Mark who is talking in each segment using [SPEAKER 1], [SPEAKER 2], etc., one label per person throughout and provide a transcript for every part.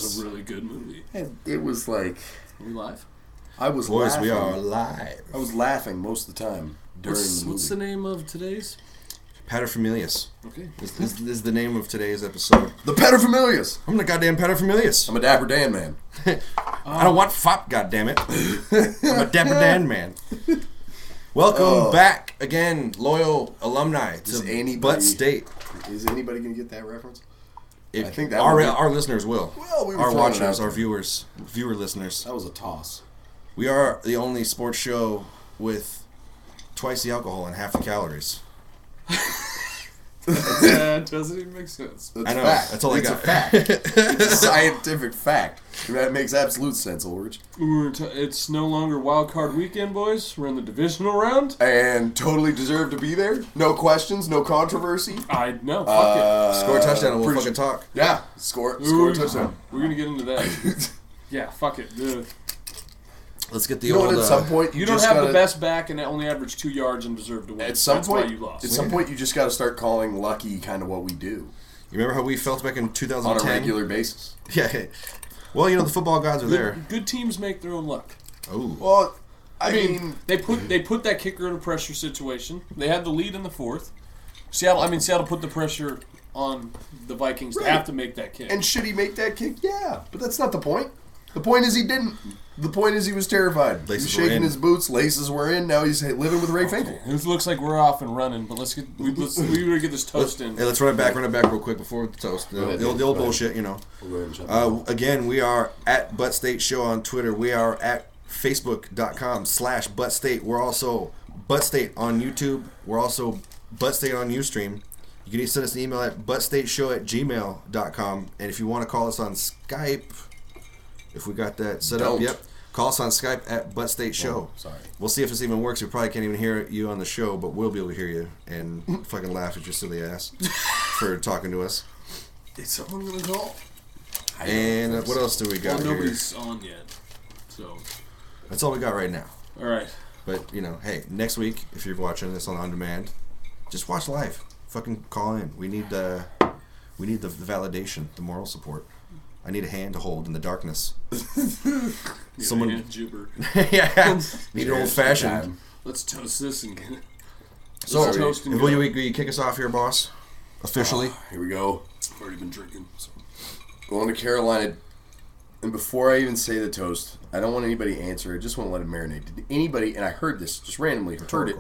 [SPEAKER 1] was a really good movie.
[SPEAKER 2] And it was like...
[SPEAKER 1] Are we live?
[SPEAKER 2] I was
[SPEAKER 3] Boys,
[SPEAKER 2] laughing.
[SPEAKER 3] we are live.
[SPEAKER 2] I was laughing most of the time during the movie.
[SPEAKER 1] What's the name of today's?
[SPEAKER 3] Paterfamilias.
[SPEAKER 1] Okay.
[SPEAKER 3] This is the name of today's episode.
[SPEAKER 2] The Paterfamilias!
[SPEAKER 3] I'm the goddamn Paterfamilias.
[SPEAKER 2] I'm a Dapper Dan man.
[SPEAKER 3] I don't want fop, goddammit. I'm a Dapper Dan man. Welcome back again, loyal alumni to Butt State.
[SPEAKER 2] Is anybody going to get that reference?
[SPEAKER 3] I
[SPEAKER 2] think that
[SPEAKER 3] our listeners will.
[SPEAKER 2] Well, we were
[SPEAKER 3] our
[SPEAKER 2] throwing it
[SPEAKER 3] watchers,
[SPEAKER 2] out
[SPEAKER 3] our
[SPEAKER 2] there.
[SPEAKER 3] viewer listeners.
[SPEAKER 2] That was a toss.
[SPEAKER 3] We are the only sports show with twice the alcohol and half the calories.
[SPEAKER 1] That doesn't even make sense.
[SPEAKER 2] That's
[SPEAKER 3] I know.
[SPEAKER 2] Fact.
[SPEAKER 3] That's all
[SPEAKER 2] it's
[SPEAKER 3] I got.
[SPEAKER 2] A fact. It's a scientific fact. That makes absolute sense, Ulrich.
[SPEAKER 1] It's no longer wild card weekend, boys. We're in the divisional round.
[SPEAKER 2] And totally deserve to be there. No questions, no controversy.
[SPEAKER 1] I know. Fuck
[SPEAKER 3] Score a touchdown and we'll fucking talk.
[SPEAKER 2] Yeah, score a touchdown.
[SPEAKER 1] We're gonna get into that. Yeah, fuck it.
[SPEAKER 3] Let's get the
[SPEAKER 2] You know
[SPEAKER 3] old.
[SPEAKER 2] what? At some point,
[SPEAKER 1] You don't have the best back and only average 2 yards and deserve to win.
[SPEAKER 2] At some
[SPEAKER 1] That's
[SPEAKER 2] point,
[SPEAKER 1] why you lost.
[SPEAKER 2] At some point, you just got to start calling lucky kind of what we do
[SPEAKER 3] You remember how we felt back in 2010?
[SPEAKER 2] on a regular basis.
[SPEAKER 3] Yeah. Well, the football gods are there.
[SPEAKER 1] Good teams make their own luck.
[SPEAKER 3] Oh.
[SPEAKER 2] Well,
[SPEAKER 1] I mean, they put that kicker in a pressure situation. They had the lead in the fourth. Seattle put the pressure on the Vikings to have to make that kick.
[SPEAKER 2] And should he make that kick? Yeah, but that's not the point. The point is he didn't. The point is he was terrified. He was shaking his boots. Laces were in. Now he's living with Ray Finkel.
[SPEAKER 1] It looks like we're off and running, but we better get this toast in.
[SPEAKER 3] Hey, let's run it back real quick before the toast. The old bullshit, you know. Again, we are at Butt State Show on Twitter. We are at Facebook.com/Butt State. We're also Butt State on YouTube. We're also Butt State on Ustream. You can send us an email at buttstateshow@gmail.com. And if you want to call us on Skype, if we got that set up, yep. Call us on Skype at Butt State Show.
[SPEAKER 2] Sorry.
[SPEAKER 3] We'll see if this even works. We probably can't even hear you on the show, but we'll be able to hear you and fucking laugh at your silly ass for talking to us.
[SPEAKER 1] Is someone gonna call?
[SPEAKER 3] And what else do we got here?
[SPEAKER 1] Nobody's on yet, so
[SPEAKER 3] That's all we got right now.
[SPEAKER 1] all right.
[SPEAKER 3] But, hey, next week, if you're watching this on demand, just watch live. Fucking call in. We need the validation, the moral support. I need a hand to hold in the darkness. Someone. Yeah. Need an old fashioned.
[SPEAKER 1] Let's toast this and get it.
[SPEAKER 3] So, will you kick us off here, boss? Officially.
[SPEAKER 2] Here we go.
[SPEAKER 1] I've already been drinking. So.
[SPEAKER 2] Going to Carolina. And before I even say the toast, I don't want anybody to answer. I just want to let it marinate. Did anybody, and I heard this just randomly, heard it.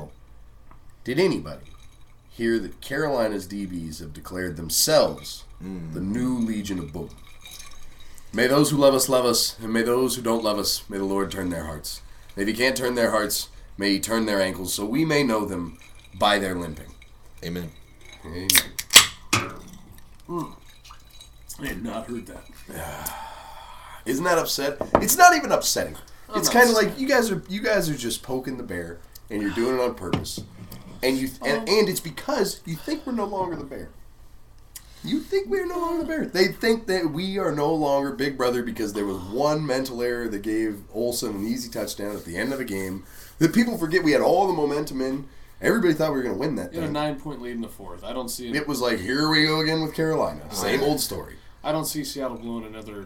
[SPEAKER 2] Did anybody hear that Carolina's DBs have declared themselves the new Legion of Boom? May those who love us, and may those who don't love us, may the Lord turn their hearts. And if he can't turn their hearts, may he turn their ankles, so we may know them by their limping.
[SPEAKER 3] Amen.
[SPEAKER 2] Amen.
[SPEAKER 1] I had not heard that.
[SPEAKER 2] Isn't that upset? It's not even upsetting. It's kind of like you guys are just poking the bear, and you're doing it on purpose. And and it's because you think we're no longer the bear. You think we're no longer the bear. They think that we are no longer Big Brother because there was one mental error that gave Olsen an easy touchdown at the end of a game. That people forget we had all the momentum in. Everybody thought we were going to win that thing.
[SPEAKER 1] You had a 9-point lead in the fourth. I don't see it.
[SPEAKER 2] It was like, here we go again with Carolina. Same old story.
[SPEAKER 1] I don't see Seattle blowing another...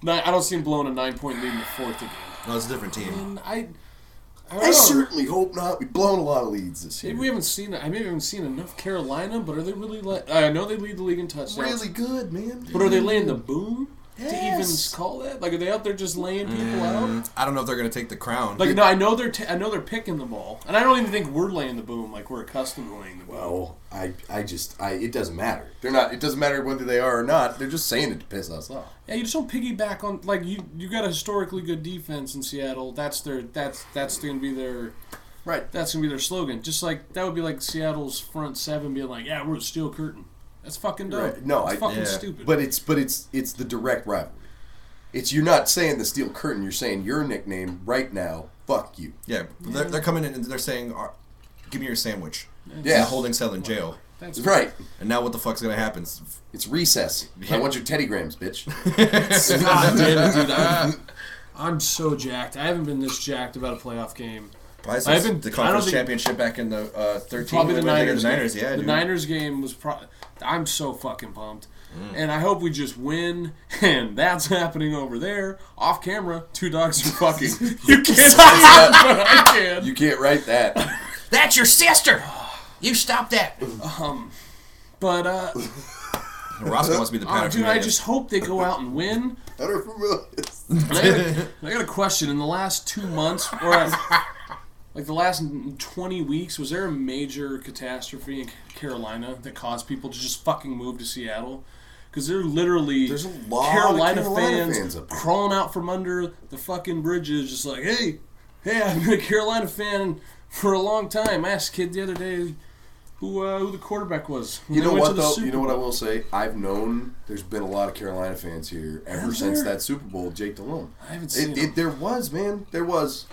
[SPEAKER 1] I don't see him blowing a 9-point lead in the fourth again.
[SPEAKER 3] No, it's a different team.
[SPEAKER 1] And I
[SPEAKER 2] certainly hope not. We've blown a lot of leads this year.
[SPEAKER 1] Maybe we haven't seen. I maybe haven't seen enough Carolina, but are they really? I know they lead the league in touchdowns.
[SPEAKER 2] Really good, man.
[SPEAKER 1] But are they laying the boom to even
[SPEAKER 2] Yes.
[SPEAKER 1] call that? Like, are they out there just laying people out?
[SPEAKER 3] I don't know if they're going to take the crown.
[SPEAKER 1] Like, no, I know they're picking the ball, and I don't even think we're laying the boom like we're accustomed to laying the boom.
[SPEAKER 2] Well, it doesn't matter. They're not. It doesn't matter whether they are or not. They're just saying it to piss us off.
[SPEAKER 1] Yeah, you just don't piggyback on like you got a historically good defense in Seattle. That's going to be their.
[SPEAKER 2] Right.
[SPEAKER 1] That's going to be their slogan. Just like, that would be like Seattle's front seven being like, yeah, we're the steel curtain. That's fucking dumb.
[SPEAKER 2] Right. No,
[SPEAKER 1] it's fucking stupid.
[SPEAKER 2] But it's the direct rivalry. You're not saying the steel curtain. You're saying your nickname right now. Fuck you.
[SPEAKER 3] Yeah, they're coming in and they're saying, "Give me your sandwich."
[SPEAKER 2] Yeah.
[SPEAKER 3] Holding cell in jail.
[SPEAKER 1] That's
[SPEAKER 2] right.
[SPEAKER 3] And now what the fuck's gonna happen?
[SPEAKER 2] It's recess. I want your Teddy Grahams, bitch.
[SPEAKER 1] God damn it, dude. I'm so jacked. I haven't been this jacked about a playoff game.
[SPEAKER 3] I've been the conference championship back in the 13.
[SPEAKER 1] Probably the Niners.
[SPEAKER 3] The Niners, yeah.
[SPEAKER 1] The Niners game was. I'm so fucking pumped. And I hope we just win, and that's happening over there. Off camera, 2 dogs are fucking. You can't see that, but I can.
[SPEAKER 2] You can't write that.
[SPEAKER 3] That's your sister! You stop that!
[SPEAKER 1] But,
[SPEAKER 3] Roscoe wants to be the pattern.
[SPEAKER 1] dude, I just hope they go out and win.
[SPEAKER 2] Better for millions.
[SPEAKER 1] I got a question. In the last 2 months, or like the last 20 weeks, was there a major catastrophe in Carolina that caused people to just fucking move to Seattle? Because there's a
[SPEAKER 2] lot
[SPEAKER 1] Carolina
[SPEAKER 2] of
[SPEAKER 1] fans
[SPEAKER 2] up there.
[SPEAKER 1] crawling out from under the fucking bridges, just like, hey, I've been a Carolina fan for a long time. I asked a kid the other day who the quarterback was.
[SPEAKER 2] You know what, though? You know what I will say? I've known there's been a lot of Carolina fans here ever since that Super Bowl with Jake Delhomme.
[SPEAKER 1] I haven't seen it.
[SPEAKER 2] There was, man. There was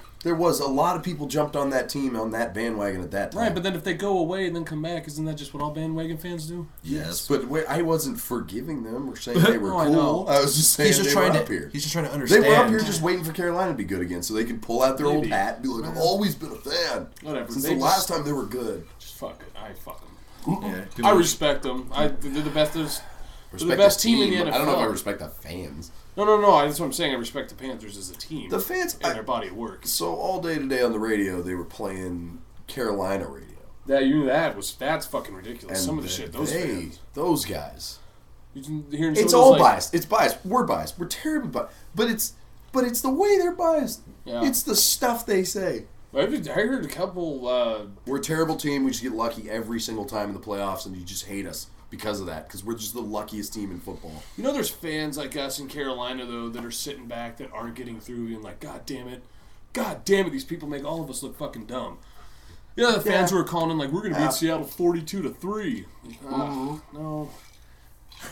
[SPEAKER 2] a lot of people jumped on that team, on that bandwagon at that time.
[SPEAKER 1] Right, but then if they go away and then come back, isn't that just what all bandwagon fans do?
[SPEAKER 2] Yes, but I wasn't forgiving them or saying they were
[SPEAKER 1] Oh, I
[SPEAKER 2] cool.
[SPEAKER 1] know.
[SPEAKER 2] I was just saying
[SPEAKER 3] He's just
[SPEAKER 2] they
[SPEAKER 3] trying
[SPEAKER 2] were
[SPEAKER 3] to.
[SPEAKER 2] up here.
[SPEAKER 3] He's just trying to
[SPEAKER 2] They
[SPEAKER 3] understand.
[SPEAKER 2] were up here just waiting for Carolina to be good again, so they could pull out their old
[SPEAKER 1] Maybe.
[SPEAKER 2] hat and be like, "I've always been a fan."
[SPEAKER 1] Whatever.
[SPEAKER 2] Since
[SPEAKER 1] They
[SPEAKER 2] the
[SPEAKER 1] just-
[SPEAKER 2] last time they were good.
[SPEAKER 1] Just fuck it. I fuck them.
[SPEAKER 3] Yeah,
[SPEAKER 1] I respect them. They're the best. They're the
[SPEAKER 2] Respect
[SPEAKER 1] best team in the NFL.
[SPEAKER 2] I don't know if I respect the fans.
[SPEAKER 1] No. That's what I'm saying. I respect the Panthers as a team.
[SPEAKER 2] The fans,
[SPEAKER 1] and their body of work.
[SPEAKER 2] So all day today on the radio, they were playing Carolina radio.
[SPEAKER 1] That's fucking ridiculous.
[SPEAKER 2] And
[SPEAKER 1] Some of the shit those fans.
[SPEAKER 2] those guys.
[SPEAKER 1] You can hear
[SPEAKER 2] It's all biased. It's biased. We're biased. We're terribly biased. But it's the way they're biased.
[SPEAKER 1] Yeah.
[SPEAKER 2] It's the stuff they say.
[SPEAKER 1] I heard a couple.
[SPEAKER 2] We're a terrible team. We just get lucky every single time in the playoffs, and you just hate us because of that. Because we're just the luckiest team in football.
[SPEAKER 1] There's fans like us in Carolina though that are sitting back that aren't getting through, and like, God damn it, these people make all of us look fucking dumb. The fans who are calling in like, we're gonna beat Seattle 42-3. No,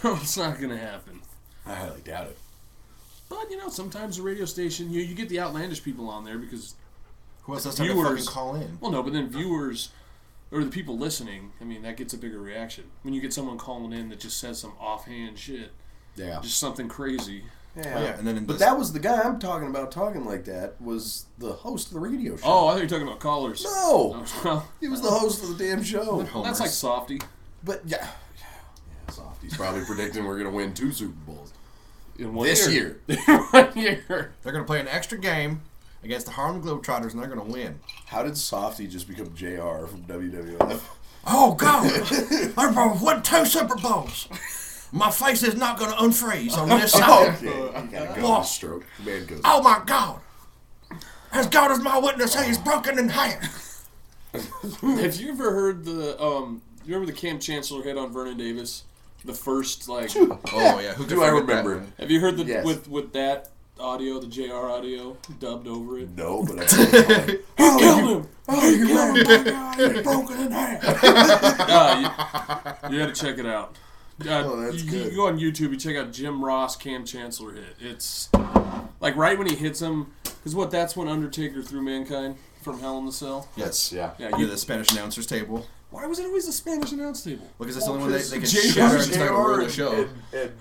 [SPEAKER 1] it's not gonna happen.
[SPEAKER 2] I highly doubt it.
[SPEAKER 1] But sometimes the radio station, you get the outlandish people on there because.
[SPEAKER 3] Who else has time to fucking call in?
[SPEAKER 1] Well, no, but then viewers, or the people listening, that gets a bigger reaction. When you get someone calling in that just says some offhand shit.
[SPEAKER 2] Yeah.
[SPEAKER 1] Just something crazy.
[SPEAKER 2] Yeah.
[SPEAKER 3] And then
[SPEAKER 2] but that was the guy I'm talking about talking like that was the host of the radio show.
[SPEAKER 1] Oh, I thought you were talking about callers.
[SPEAKER 2] No!
[SPEAKER 1] Well,
[SPEAKER 2] He was the host of the damn show.
[SPEAKER 1] that's like Softy.
[SPEAKER 2] But, yeah, Softy's probably predicting we're going to win 2 Super Bowls.
[SPEAKER 1] In one
[SPEAKER 2] This
[SPEAKER 1] year.
[SPEAKER 2] year.
[SPEAKER 1] 1 year.
[SPEAKER 3] They're going to play an extra game against the Harlem Globetrotters, and they're going to win.
[SPEAKER 2] How did Softy just become JR from WWF?
[SPEAKER 3] Oh, God! I've won 2 Super Bowls! My face is not going to unfreeze on this side.
[SPEAKER 2] Okay, you got to go on a stroke. The man goes.
[SPEAKER 3] Oh, my God! As God is my witness, he is broken in half.
[SPEAKER 1] Have you ever heard the, you remember the Cam Chancellor hit on Vernon Davis? The first, like...
[SPEAKER 3] Oh, yeah. Who
[SPEAKER 2] Do I remember?
[SPEAKER 1] Have you heard the
[SPEAKER 2] Yes.
[SPEAKER 1] with that audio, the JR audio, dubbed over it?
[SPEAKER 2] No, but I think
[SPEAKER 1] Killed him! Oh, you killed him! My God, he's broken in half! You gotta check it out.
[SPEAKER 2] that's
[SPEAKER 1] you
[SPEAKER 2] good.
[SPEAKER 1] go on YouTube, you check out Jim Ross Cam Chancellor hit. It's like right when he hits him, because that's when Undertaker threw Mankind from Hell in the Cell.
[SPEAKER 3] Yes.
[SPEAKER 2] Yeah.
[SPEAKER 1] Yeah,
[SPEAKER 3] You the Spanish announcers table.
[SPEAKER 1] why was it always the Spanish announce table?
[SPEAKER 3] Because it's the only one they can
[SPEAKER 2] JR
[SPEAKER 3] shatter and start over the show.
[SPEAKER 2] and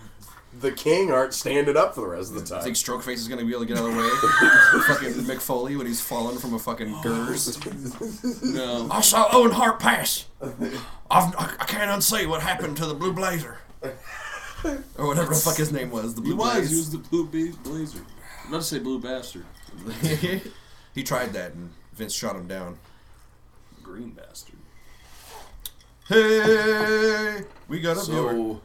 [SPEAKER 2] the King aren't standing up for the rest of the
[SPEAKER 3] I
[SPEAKER 2] time.
[SPEAKER 3] think Strokeface is going to be able to get out of the way. Fucking Mick Foley when he's falling from a fucking GERS.
[SPEAKER 1] No.
[SPEAKER 3] I saw Owen Hart pass. I can't unsee what happened to the Blue Blazer. Or whatever the fuck his name was. The
[SPEAKER 1] He
[SPEAKER 3] Blue
[SPEAKER 1] was
[SPEAKER 3] Blaze.
[SPEAKER 1] the Blue Blazer. I'm about to say Blue Bastard.
[SPEAKER 3] He tried that and Vince shot him down.
[SPEAKER 1] Green Bastard.
[SPEAKER 3] Hey, we got a viewer.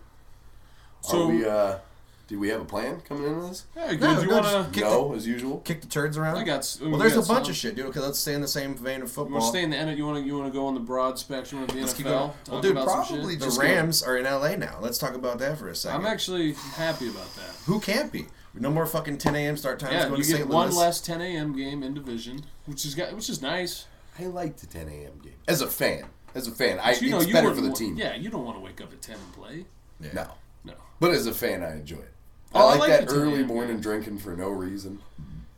[SPEAKER 2] So, did we have a plan coming into this?
[SPEAKER 1] Yeah, good.
[SPEAKER 3] No,
[SPEAKER 1] you
[SPEAKER 3] no,
[SPEAKER 1] wanna?
[SPEAKER 3] just-
[SPEAKER 2] No, as usual.
[SPEAKER 3] Kick the turds around.
[SPEAKER 1] I got.
[SPEAKER 3] Well, there's a bunch of shit, dude. Okay, let's stay in the same vein of
[SPEAKER 1] You
[SPEAKER 3] football.
[SPEAKER 1] want to stay in the end? You want to go on the broad spectrum of the
[SPEAKER 3] Let's keep
[SPEAKER 1] NFL?
[SPEAKER 3] going.
[SPEAKER 1] Talk
[SPEAKER 3] Well, dude,
[SPEAKER 1] about some
[SPEAKER 2] probably
[SPEAKER 1] shit?
[SPEAKER 3] The
[SPEAKER 2] just
[SPEAKER 3] Rams are in LA now. Let's talk about that for a second.
[SPEAKER 1] I'm actually happy about that.
[SPEAKER 3] Who can't be? No more fucking 10 a.m. start times
[SPEAKER 1] Yeah,
[SPEAKER 3] going
[SPEAKER 1] you
[SPEAKER 3] to
[SPEAKER 1] get
[SPEAKER 3] St.
[SPEAKER 1] one
[SPEAKER 3] Louis.
[SPEAKER 1] less 10 a.m. game in division, which is nice.
[SPEAKER 2] I like the 10 a.m. game. As a fan,
[SPEAKER 1] But
[SPEAKER 2] it's
[SPEAKER 1] you
[SPEAKER 2] better for
[SPEAKER 1] wouldn't
[SPEAKER 2] the
[SPEAKER 1] wa-
[SPEAKER 2] team.
[SPEAKER 1] Yeah, you don't want to wake up at 10 and play.
[SPEAKER 2] No.
[SPEAKER 1] No.
[SPEAKER 2] But as a fan, I enjoy it.
[SPEAKER 1] Oh, I
[SPEAKER 2] I like
[SPEAKER 1] like
[SPEAKER 2] that
[SPEAKER 1] the 10
[SPEAKER 2] early
[SPEAKER 1] a.m.
[SPEAKER 2] morning
[SPEAKER 1] game.
[SPEAKER 2] drinking for no reason.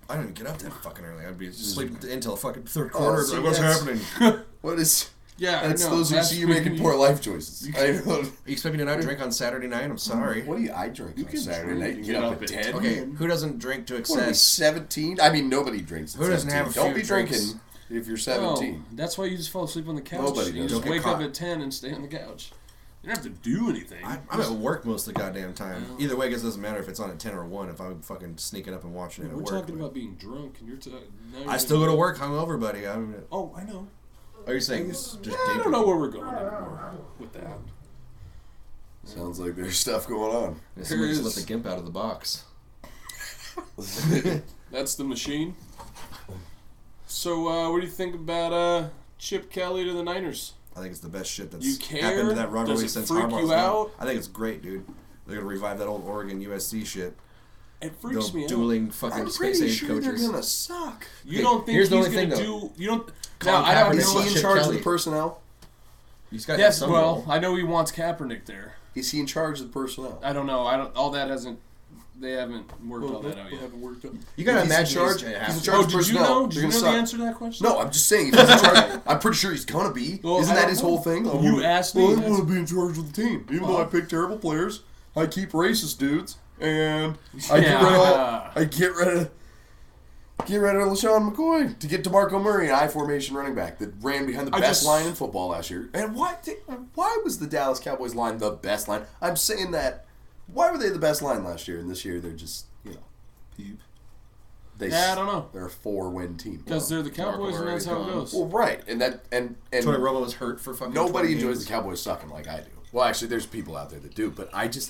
[SPEAKER 3] I didn't get up that fucking early. I'd be just sleeping until fucking third quarter.
[SPEAKER 2] see,
[SPEAKER 3] Like, what's
[SPEAKER 2] that's-
[SPEAKER 3] happening?
[SPEAKER 2] What is...
[SPEAKER 1] Yeah,
[SPEAKER 2] That's
[SPEAKER 1] I know.
[SPEAKER 2] those who
[SPEAKER 1] That's
[SPEAKER 2] see you
[SPEAKER 1] when
[SPEAKER 2] making poor life choices. I don't...
[SPEAKER 3] You expect me to not drink on Saturday night? I'm sorry.
[SPEAKER 2] What do I drink on
[SPEAKER 1] can
[SPEAKER 2] Saturday
[SPEAKER 1] drink
[SPEAKER 2] night
[SPEAKER 1] and
[SPEAKER 2] and
[SPEAKER 1] get
[SPEAKER 2] get up
[SPEAKER 1] up
[SPEAKER 2] at
[SPEAKER 1] at
[SPEAKER 2] 10?
[SPEAKER 3] Okay, who doesn't drink to
[SPEAKER 2] What are we,
[SPEAKER 3] excess?
[SPEAKER 2] 17? I mean, nobody drinks at
[SPEAKER 3] Who doesn't
[SPEAKER 2] 17.
[SPEAKER 3] have a
[SPEAKER 2] Don't
[SPEAKER 3] few
[SPEAKER 2] be
[SPEAKER 3] drinks?
[SPEAKER 2] drinking if you're
[SPEAKER 1] No,
[SPEAKER 2] 17.
[SPEAKER 1] that's why you just fall asleep on the couch.
[SPEAKER 2] Nobody
[SPEAKER 1] You
[SPEAKER 2] does.
[SPEAKER 1] just
[SPEAKER 3] Don't get
[SPEAKER 1] wake up
[SPEAKER 3] caught.
[SPEAKER 1] at 10 and stay on the couch. You don't have to do anything.
[SPEAKER 3] I'm at work most of the goddamn time. Either way, I guess it doesn't matter if it's on at 10 or 1 if I'm fucking sneaking up and watching it at
[SPEAKER 1] We're
[SPEAKER 3] work.
[SPEAKER 1] talking about being drunk, and you're
[SPEAKER 3] I still go to work hungover, buddy.
[SPEAKER 1] Oh, I know.
[SPEAKER 3] Are you saying it's just
[SPEAKER 1] I don't know where we're going anymore with that.
[SPEAKER 2] Sounds like there's stuff going on.
[SPEAKER 3] Yeah, somebody just let the gimp out of the box.
[SPEAKER 1] That's the machine. So, what do you think about Chip Kelly to the Niners?
[SPEAKER 3] I think it's the best shit that's
[SPEAKER 1] You care?
[SPEAKER 3] happened to that rivalry
[SPEAKER 1] Does it
[SPEAKER 3] since
[SPEAKER 1] freak
[SPEAKER 3] Harbaugh's
[SPEAKER 1] you
[SPEAKER 3] gone.
[SPEAKER 1] out?
[SPEAKER 3] I think it's great, dude. They're gonna revive that old Oregon USC shit.
[SPEAKER 1] It freaks
[SPEAKER 3] Those
[SPEAKER 1] me out.
[SPEAKER 3] dueling fucking
[SPEAKER 2] I'm
[SPEAKER 3] space
[SPEAKER 2] pretty
[SPEAKER 3] age
[SPEAKER 2] sure
[SPEAKER 3] coaches.
[SPEAKER 2] they're gonna suck.
[SPEAKER 1] You don't think
[SPEAKER 3] here's the
[SPEAKER 1] he's
[SPEAKER 3] only
[SPEAKER 1] going to
[SPEAKER 3] thing,
[SPEAKER 1] do... You don't...
[SPEAKER 3] Colin
[SPEAKER 1] Now, I don't
[SPEAKER 3] Kaepernick
[SPEAKER 2] Is
[SPEAKER 1] know...
[SPEAKER 2] he in
[SPEAKER 3] Chip
[SPEAKER 2] charge of
[SPEAKER 3] Kelly.
[SPEAKER 2] the personnel?
[SPEAKER 3] He's got
[SPEAKER 1] Yes,
[SPEAKER 3] some
[SPEAKER 1] well,
[SPEAKER 3] role.
[SPEAKER 1] I know he wants Kaepernick there.
[SPEAKER 2] Is he in charge of the personnel?
[SPEAKER 1] I don't know. All that hasn't... They haven't worked all that out yet.
[SPEAKER 3] You gotta
[SPEAKER 2] If he's in
[SPEAKER 3] imagine
[SPEAKER 2] charge-
[SPEAKER 3] he's
[SPEAKER 2] he's in
[SPEAKER 3] to.
[SPEAKER 2] charge
[SPEAKER 1] Oh,
[SPEAKER 2] of
[SPEAKER 1] did you
[SPEAKER 2] personnel.
[SPEAKER 1] know?
[SPEAKER 2] They're
[SPEAKER 1] Did you
[SPEAKER 2] gonna
[SPEAKER 1] know
[SPEAKER 2] suck.
[SPEAKER 1] the answer to that question?
[SPEAKER 2] No, I'm just saying. If he's in charge, I'm pretty sure he's gonna be.
[SPEAKER 1] Well,
[SPEAKER 2] Isn't
[SPEAKER 1] I
[SPEAKER 2] that
[SPEAKER 1] don't
[SPEAKER 2] his
[SPEAKER 1] know.
[SPEAKER 2] whole thing?
[SPEAKER 1] You asked me.
[SPEAKER 2] I want to be in charge of the team, even though I pick terrible players. I keep racist dudes, and I get rid of LaShawn McCoy to get DeMarco Murray, an I formation running back that ran behind the best line in football last year. And why was the Dallas Cowboys line the best line? I'm saying that. Why were they the best line last year, and this year they're just
[SPEAKER 1] I don't know.
[SPEAKER 2] They're a 4-win team.
[SPEAKER 1] Because they're the Cowboys, and that's how it goes.
[SPEAKER 2] Well, right, and
[SPEAKER 3] Tony Romo was hurt for fucking.
[SPEAKER 2] nobody
[SPEAKER 3] 20
[SPEAKER 2] enjoys
[SPEAKER 3] games.
[SPEAKER 2] the Cowboys sucking like I do. Well, actually, there's people out there that do, but I can't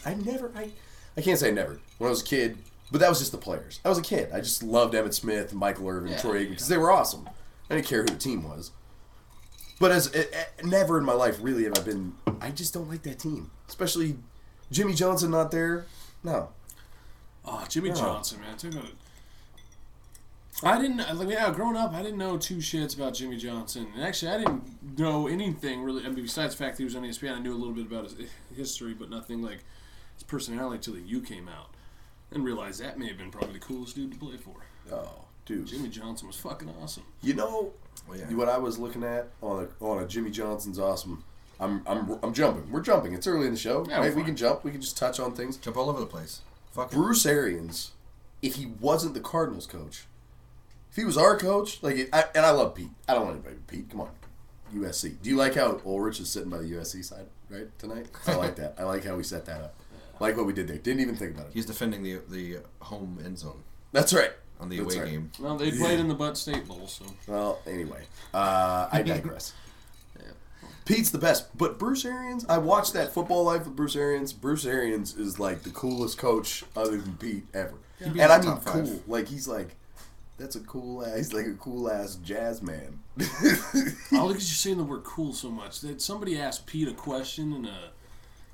[SPEAKER 2] say never. When I was a kid, but that was just the players. I was a kid. I just loved Emmitt Smith and Michael Irvin and Troy Aikman because they were awesome. I didn't care who the team was. But never in my life really have I been. I just don't like that team, especially Jimmy Johnson not there. No.
[SPEAKER 1] Oh, Jimmy Johnson, man. Talk about it. I didn't, growing up, I didn't know two shits about Jimmy Johnson. And actually, I didn't know anything really. I mean, besides the fact that he was on ESPN, I knew a little bit about his history, but nothing like his personality until the U came out. And realized that may have been probably the coolest dude to play for.
[SPEAKER 2] Oh, dude.
[SPEAKER 1] Jimmy Johnson was fucking awesome.
[SPEAKER 2] You know what I was looking at on a Jimmy Johnson's awesome. I'm jumping. We're jumping. It's early in the show.
[SPEAKER 1] Yeah,
[SPEAKER 2] right? We can jump. We can just touch on things.
[SPEAKER 3] Jump all over the place. Fuck it.
[SPEAKER 2] Bruce Arians, if he wasn't the Cardinals coach, if he was our coach, and I love Pete. I don't want anybody but Pete. Come on. USC. Do you like how Ulrich is sitting by the USC side, right, tonight? I like that. I like how we set that up. I like what we did there. Didn't even think about it.
[SPEAKER 3] He's defending the home end zone
[SPEAKER 2] That's right.
[SPEAKER 3] on the
[SPEAKER 2] That's
[SPEAKER 3] away
[SPEAKER 2] right.
[SPEAKER 3] game.
[SPEAKER 1] Well, they played in the Butt State Bowl, so.
[SPEAKER 2] Well, anyway, I digress. Pete's the best, but Bruce Arians, I watched that Football Life with Bruce Arians. Bruce Arians is like the coolest coach other than Pete ever.
[SPEAKER 3] He'd be
[SPEAKER 2] And
[SPEAKER 3] in
[SPEAKER 2] I
[SPEAKER 3] the
[SPEAKER 2] mean
[SPEAKER 3] top five.
[SPEAKER 2] cool. Like he's like, that's a cool ass, he's like a cool ass jazz man.
[SPEAKER 1] Oh, look at you saying the word cool so much. That somebody asked Pete a question in a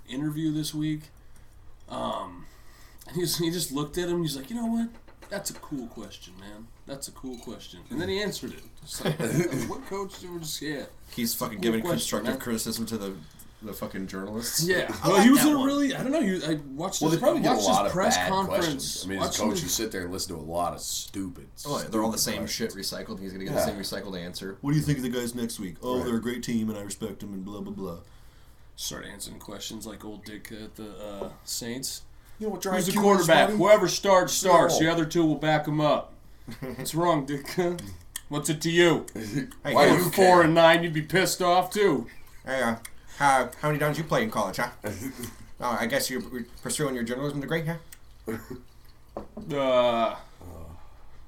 [SPEAKER 1] interview this week. And he just looked at him. He's like, you know what? That's a cool question, man. That's a cool question. And then he answered it. Just like, what coach did we just
[SPEAKER 3] He's fucking
[SPEAKER 1] Cool
[SPEAKER 3] giving
[SPEAKER 1] question,
[SPEAKER 3] constructive
[SPEAKER 1] man.
[SPEAKER 3] criticism to the fucking journalists.
[SPEAKER 1] Yeah.
[SPEAKER 3] I
[SPEAKER 1] Well,
[SPEAKER 3] like
[SPEAKER 1] he was
[SPEAKER 3] that
[SPEAKER 1] in a
[SPEAKER 3] one.
[SPEAKER 1] really. I don't know. I watched.
[SPEAKER 2] Well, they
[SPEAKER 1] his,
[SPEAKER 2] probably get a
[SPEAKER 1] watched
[SPEAKER 2] lot
[SPEAKER 1] his
[SPEAKER 2] of
[SPEAKER 1] press
[SPEAKER 2] bad
[SPEAKER 1] conference.
[SPEAKER 2] questions. I mean, as a
[SPEAKER 1] Watched
[SPEAKER 2] coach,
[SPEAKER 1] his-
[SPEAKER 2] you sit there and listen to a lot of stupid.
[SPEAKER 3] Oh, yeah, they're all the same
[SPEAKER 2] questions.
[SPEAKER 3] shit recycled. And he's gonna get
[SPEAKER 2] Yeah.
[SPEAKER 3] the same recycled answer. What do you think of the guys next week? Oh,
[SPEAKER 2] Right.
[SPEAKER 3] they're a great team, and I respect them, and blah blah blah.
[SPEAKER 1] Start answering questions like old Dick at the Saints.
[SPEAKER 2] You know what
[SPEAKER 1] Who's
[SPEAKER 2] drives
[SPEAKER 1] the
[SPEAKER 2] you
[SPEAKER 1] quarterback?
[SPEAKER 2] buddy?
[SPEAKER 1] Whoever starts.
[SPEAKER 2] No.
[SPEAKER 1] The other two will back him up. What's wrong, Dick? What's it to you?
[SPEAKER 3] Hey,
[SPEAKER 2] Why
[SPEAKER 1] If
[SPEAKER 2] do
[SPEAKER 1] you
[SPEAKER 2] you
[SPEAKER 1] were
[SPEAKER 2] care?
[SPEAKER 1] 4-9, you'd be pissed off too.
[SPEAKER 3] Hey, how many downs you play in college, huh? Oh, I guess you're pursuing your journalism degree, huh?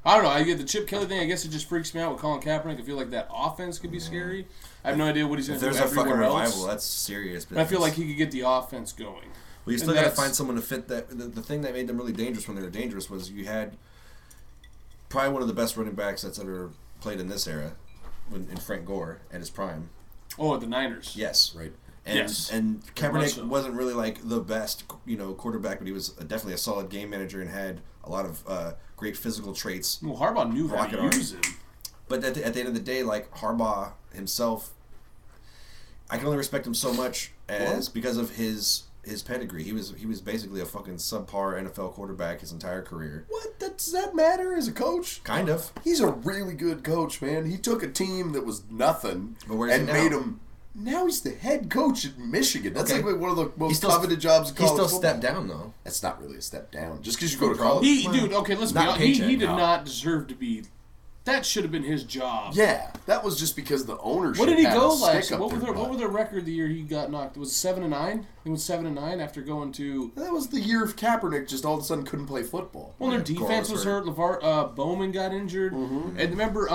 [SPEAKER 1] I don't know. I get the Chip Kelly thing. I guess it just freaks me out with Colin Kaepernick. I feel like that offense could be scary. I have no idea what he's going
[SPEAKER 3] If
[SPEAKER 1] to do
[SPEAKER 3] there's a fucking
[SPEAKER 1] everywhere
[SPEAKER 3] revival,
[SPEAKER 1] else.
[SPEAKER 3] that's serious.
[SPEAKER 1] And I feel like he could get the offense going.
[SPEAKER 3] Well, you still
[SPEAKER 1] and
[SPEAKER 3] got to
[SPEAKER 1] that's-
[SPEAKER 3] find someone to fit that. The thing that made them really dangerous when they were dangerous was you had probably one of the best running backs that's ever played in this era, in Frank Gore at his prime.
[SPEAKER 1] Oh, the Niners.
[SPEAKER 3] Yes,
[SPEAKER 2] Right.
[SPEAKER 3] And
[SPEAKER 1] Yes.
[SPEAKER 3] and
[SPEAKER 1] Very much
[SPEAKER 3] Kaepernick
[SPEAKER 1] so.
[SPEAKER 3] wasn't really like the best, quarterback, but he was definitely a solid game manager and had a lot of great physical traits.
[SPEAKER 1] Well, Harbaugh knew how
[SPEAKER 3] Rocket
[SPEAKER 1] to
[SPEAKER 3] arm.
[SPEAKER 1] use him.
[SPEAKER 3] But at the end of the day, like Harbaugh himself, I can only respect him so much because of his pedigree. He was basically a fucking subpar NFL quarterback his entire career.
[SPEAKER 2] What? Does that matter as a coach?
[SPEAKER 3] Kind of.
[SPEAKER 2] He's a really good coach, man. He took a team that was nothing
[SPEAKER 3] But where's
[SPEAKER 2] and
[SPEAKER 3] he now?
[SPEAKER 2] made him. Now he's the head coach at Michigan. That's
[SPEAKER 3] Okay.
[SPEAKER 2] like one of the
[SPEAKER 3] He
[SPEAKER 2] most
[SPEAKER 3] still-
[SPEAKER 2] coveted jobs in
[SPEAKER 3] He
[SPEAKER 2] college
[SPEAKER 3] still
[SPEAKER 2] football.
[SPEAKER 3] stepped down though.
[SPEAKER 2] That's not really a step down. Just because you go to
[SPEAKER 3] Probably.
[SPEAKER 2] college.
[SPEAKER 1] Dude, okay, let's be
[SPEAKER 3] Not
[SPEAKER 1] honest. He
[SPEAKER 3] paycheck,
[SPEAKER 1] did
[SPEAKER 3] no.
[SPEAKER 1] not deserve to be That should have been his job.
[SPEAKER 2] Yeah, that was just because the ownership.
[SPEAKER 1] What did he
[SPEAKER 2] had
[SPEAKER 1] go
[SPEAKER 2] a stick
[SPEAKER 1] last?
[SPEAKER 2] up
[SPEAKER 1] What
[SPEAKER 2] their
[SPEAKER 1] was
[SPEAKER 2] butt.
[SPEAKER 1] their record the year he got knocked? Was it 7-9? I think it was 7-9 after going to.
[SPEAKER 2] That was the year of Kaepernick. Just all of a sudden couldn't play football.
[SPEAKER 1] Well, their
[SPEAKER 3] Yeah,
[SPEAKER 1] defense
[SPEAKER 3] Goro
[SPEAKER 1] was
[SPEAKER 3] was
[SPEAKER 1] hurt. Bowman got injured, and remember,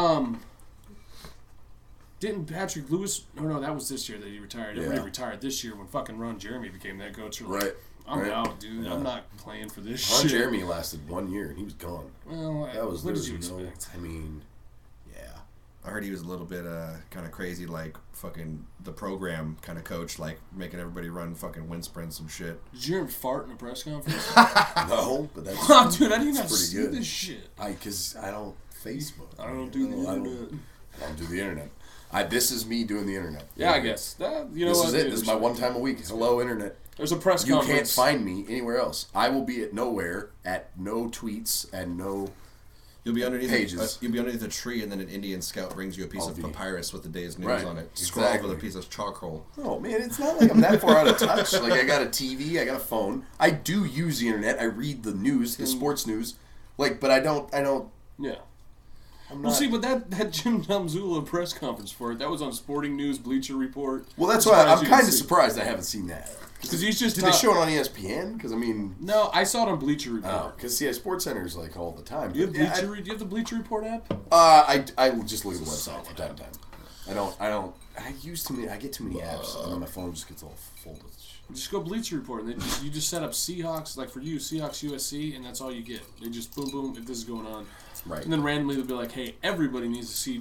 [SPEAKER 1] didn't Patrick Lewis? No, that was this year that he retired. Everybody
[SPEAKER 2] Yeah.
[SPEAKER 1] retired this year when fucking Ron Jeremy became that coach. You're like,
[SPEAKER 2] Right.
[SPEAKER 1] I'm
[SPEAKER 2] right.
[SPEAKER 1] out, dude.
[SPEAKER 3] Yeah.
[SPEAKER 1] I'm not playing for this
[SPEAKER 2] Ron
[SPEAKER 1] shit.
[SPEAKER 2] Jeremy lasted 1 year and he was gone.
[SPEAKER 1] Well,
[SPEAKER 2] That was
[SPEAKER 1] what did you
[SPEAKER 2] literally
[SPEAKER 1] expect?
[SPEAKER 2] I mean, yeah.
[SPEAKER 3] I heard he was a little bit kind of crazy, like fucking the program kind of coach, like making everybody run fucking wind sprints and shit.
[SPEAKER 1] Did you hear him fart in a press conference?
[SPEAKER 2] No, but that's
[SPEAKER 1] Oh, dude, I didn't even
[SPEAKER 2] pretty
[SPEAKER 1] see
[SPEAKER 2] good.
[SPEAKER 1] this shit.
[SPEAKER 2] Because I don't Facebook.
[SPEAKER 1] I don't do the internet.
[SPEAKER 2] I don't do the internet. This is me doing the internet.
[SPEAKER 1] Yeah, I guess. You know
[SPEAKER 2] This
[SPEAKER 1] what,
[SPEAKER 2] is it.
[SPEAKER 1] dude,
[SPEAKER 2] This is my one time a week. Hello, internet.
[SPEAKER 1] There's a press
[SPEAKER 2] You
[SPEAKER 1] conference.
[SPEAKER 2] can't find me anywhere else. I will be at nowhere, at no tweets, and no.
[SPEAKER 3] You'll be underneath
[SPEAKER 2] Pages.
[SPEAKER 3] You'll be underneath a tree, and then an Indian scout brings you a piece
[SPEAKER 2] I'll
[SPEAKER 3] of
[SPEAKER 2] be-
[SPEAKER 3] papyrus with the day's news
[SPEAKER 2] Right,
[SPEAKER 3] on it. You scroll over
[SPEAKER 2] exactly.
[SPEAKER 3] the piece of charcoal.
[SPEAKER 2] Oh man, it's not like I'm that far out of touch. Like I got a TV, I got a phone. I do use the internet. I read the news, the sports news. Like, but I don't.
[SPEAKER 1] Yeah.
[SPEAKER 2] I'm
[SPEAKER 1] Well,
[SPEAKER 2] not.
[SPEAKER 1] see, but that Jim Tomzula press conference for it, that was on Sporting News, Bleacher Report.
[SPEAKER 2] Well, that's
[SPEAKER 1] I'm
[SPEAKER 2] why I'm
[SPEAKER 1] surprised you
[SPEAKER 2] kind of
[SPEAKER 1] didn't see it.
[SPEAKER 2] surprised I haven't seen that.
[SPEAKER 1] Because he's just
[SPEAKER 2] Did they show it on ESPN? Because I mean,
[SPEAKER 1] No, I saw it on Bleacher Report.
[SPEAKER 2] oh, because see, Sports Center's like all the time.
[SPEAKER 1] Do you have
[SPEAKER 2] But, yeah,
[SPEAKER 1] Bleacher? Do you have the Bleacher Report app?
[SPEAKER 2] I just look at the website from time to time. I don't. I use too many. I get too many apps, and then my phone just gets all full of shit.
[SPEAKER 1] Just go Bleacher Report, and you just set up Seahawks, like for you, Seahawks USC, and that's all you get. They just boom, boom, if this is going on.
[SPEAKER 2] Right.
[SPEAKER 1] And then randomly they'll be like, hey, everybody needs to see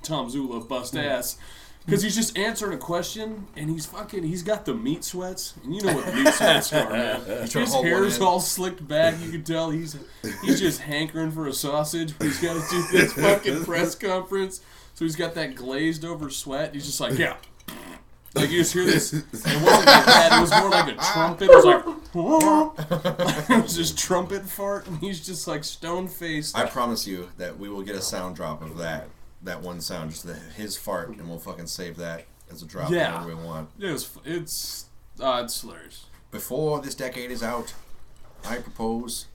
[SPEAKER 1] Tom Zula bust ass. Because he's just answering a question, and he's got the meat sweats. And you know what meat sweats are, man.
[SPEAKER 3] trying
[SPEAKER 1] His
[SPEAKER 3] to hold one
[SPEAKER 1] hair's
[SPEAKER 3] in.
[SPEAKER 1] all slicked back. You can tell he's just hankering for a sausage, but he's got to do this fucking press conference. So he's got that glazed over sweat. He's just like, yeah. Like you just hear this. It wasn't like that. It was more like a trumpet. It was like, it was this trumpet fart, and he's just like stone faced.
[SPEAKER 3] I promise you that we will get a sound drop of that one sound, just his fart, and we'll fucking save that as a drop
[SPEAKER 1] Yeah.
[SPEAKER 3] whenever we want.
[SPEAKER 1] It's hilarious.
[SPEAKER 3] Before this decade is out, I propose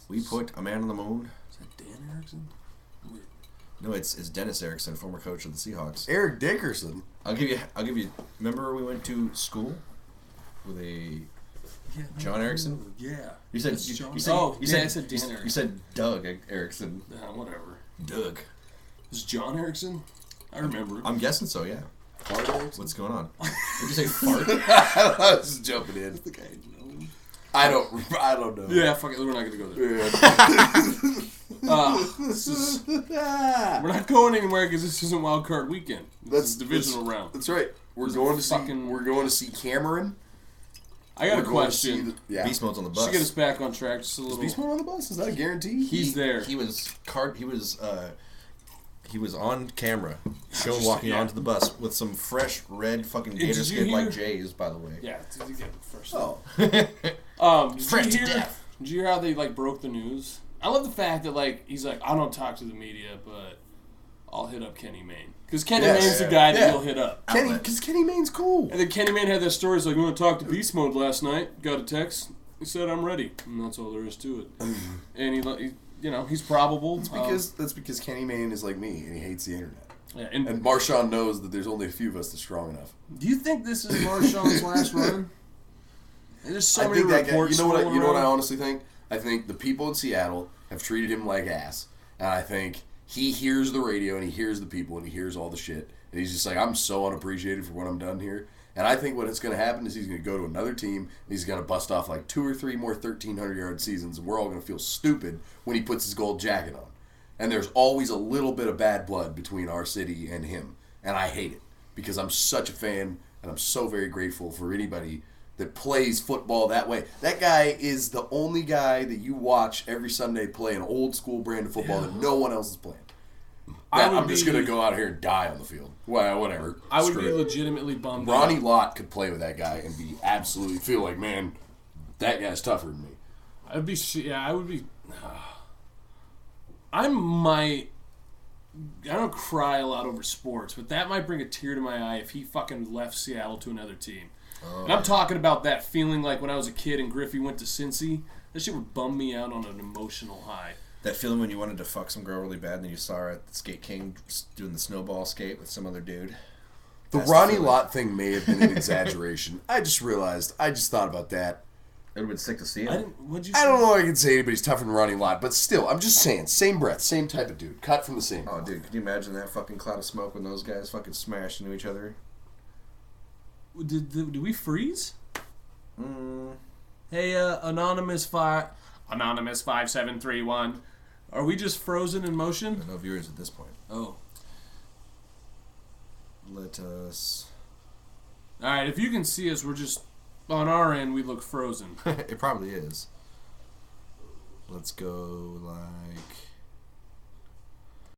[SPEAKER 3] we put a man on the moon.
[SPEAKER 1] Is that Dan Erickson?
[SPEAKER 3] No, it's Dennis Erickson, former coach of the Seahawks.
[SPEAKER 2] Eric Dickerson.
[SPEAKER 3] I'll give you. Remember we went to school with a John Erickson?
[SPEAKER 1] Yeah.
[SPEAKER 3] You said
[SPEAKER 1] That's John.
[SPEAKER 3] you said
[SPEAKER 1] Oh,
[SPEAKER 3] you
[SPEAKER 1] yeah,
[SPEAKER 3] said
[SPEAKER 1] I said Dan Erickson.
[SPEAKER 3] You said Doug Erickson.
[SPEAKER 1] Whatever.
[SPEAKER 3] Doug.
[SPEAKER 1] Is John Erickson? I remember.
[SPEAKER 3] I'm guessing so. Yeah.
[SPEAKER 2] Fart Erickson?
[SPEAKER 3] What's going on? Did you say fart?
[SPEAKER 2] I was just jumping in.
[SPEAKER 1] the guy you know.
[SPEAKER 2] I don't know.
[SPEAKER 1] Yeah, fuck it. We're not gonna go there.
[SPEAKER 2] Yeah.
[SPEAKER 1] We're not going anywhere because this isn't Wild Card Weekend. This is divisional round.
[SPEAKER 2] That's right. We're
[SPEAKER 1] It's
[SPEAKER 2] going to see.
[SPEAKER 1] fucking-
[SPEAKER 2] We're going to see Cameron.
[SPEAKER 1] I got a
[SPEAKER 2] We're going to see
[SPEAKER 1] question.
[SPEAKER 2] the- yeah.
[SPEAKER 3] Beast mode's on the
[SPEAKER 1] To
[SPEAKER 3] bus.
[SPEAKER 1] get us back on track, just a
[SPEAKER 2] Is
[SPEAKER 1] little.
[SPEAKER 2] Beast Mode on the bus? Is that a guarantee?
[SPEAKER 1] He's there.
[SPEAKER 3] He was on camera, shown
[SPEAKER 1] Just-
[SPEAKER 3] walking
[SPEAKER 1] yeah.
[SPEAKER 3] onto the bus with some fresh red fucking
[SPEAKER 1] Did
[SPEAKER 3] gator
[SPEAKER 1] you
[SPEAKER 3] skin like
[SPEAKER 1] hear-
[SPEAKER 3] Jay's, by the way.
[SPEAKER 1] Yeah, did you get it first?
[SPEAKER 2] Oh.
[SPEAKER 1] Did
[SPEAKER 3] Fresh
[SPEAKER 1] you
[SPEAKER 3] to
[SPEAKER 1] hear?
[SPEAKER 3] death.
[SPEAKER 1] Did you hear how they like broke the news? I love the fact that like he's like, I don't talk to the media, but I'll hit up Kenny Mayne because Kenny
[SPEAKER 2] Yes.
[SPEAKER 1] Mayne's the guy that
[SPEAKER 2] Yeah.
[SPEAKER 1] you'll hit up.
[SPEAKER 2] Kenny,
[SPEAKER 3] Outlet.
[SPEAKER 2] because Kenny Mayne's cool.
[SPEAKER 1] And then Kenny Mayne had that story. He's like, we want to talk to Beast Mode last night. Got a text. He said, I'm ready. And that's all there is to it. And he he's probable.
[SPEAKER 2] That's because Kenny Mayne is like me and he hates the internet.
[SPEAKER 1] Yeah,
[SPEAKER 2] And Marshawn knows that there's only a few of us that's strong enough.
[SPEAKER 1] do you think this is Marshawn's last run? There's so
[SPEAKER 2] I
[SPEAKER 1] many
[SPEAKER 2] think that guy,
[SPEAKER 1] reports.
[SPEAKER 2] you know what
[SPEAKER 1] swirling
[SPEAKER 2] I
[SPEAKER 1] around.
[SPEAKER 2] honestly think? I think the people in Seattle have treated him like ass. And I think he hears the radio and he hears the people and he hears all the shit. And he's just like, I'm so unappreciated for what I'm done here. And I think what's going to happen is he's going to go to another team and he's going to bust off like 2 or 3 more 1,300-yard seasons. And we're all going to feel stupid when he puts his gold jacket on. And there's always a little bit of bad blood between our city and him. And I hate it because I'm such a fan and I'm so very grateful for anybody that plays football that way. That guy is the only guy that you watch every Sunday play an old school brand of football that no one else is playing. I'm just going to go out here and die on the field. Well, whatever.
[SPEAKER 1] I would
[SPEAKER 2] Screw
[SPEAKER 1] be
[SPEAKER 2] it.
[SPEAKER 1] legitimately bummed
[SPEAKER 2] Ronnie
[SPEAKER 1] out.
[SPEAKER 2] Lott could play with that guy and be absolutely feel like, man, that guy's tougher than me.
[SPEAKER 1] I would be. I don't cry a lot over sports, but that might bring a tear to my eye if he fucking left Seattle to another team. And I'm talking about that feeling like when I was a kid and Griffey went to Cincy. That shit would bum me out on an emotional high.
[SPEAKER 3] That feeling when you wanted to fuck some girl really bad, and then you saw her at the Skate King doing the snowball skate with some other dude.
[SPEAKER 2] The Ronnie Lott thing may have been an exaggeration. I just thought about that.
[SPEAKER 3] It would have been sick to see him.
[SPEAKER 2] I don't know if I can say anybody's tougher than Ronnie Lott, but still, I'm just saying, same breath, same type of dude, cut from the same.
[SPEAKER 3] Oh, dude, can you imagine that fucking cloud of smoke when those guys fucking smashed into each other?
[SPEAKER 1] Did we freeze?
[SPEAKER 3] Mm.
[SPEAKER 1] Hey, Anonymous 5731. Are we just frozen in motion?
[SPEAKER 3] No viewers at this point.
[SPEAKER 1] Oh.
[SPEAKER 3] Let us...
[SPEAKER 1] Alright, if you can see us, we're just... On our end, we look frozen.
[SPEAKER 3] It probably is. Let's go like...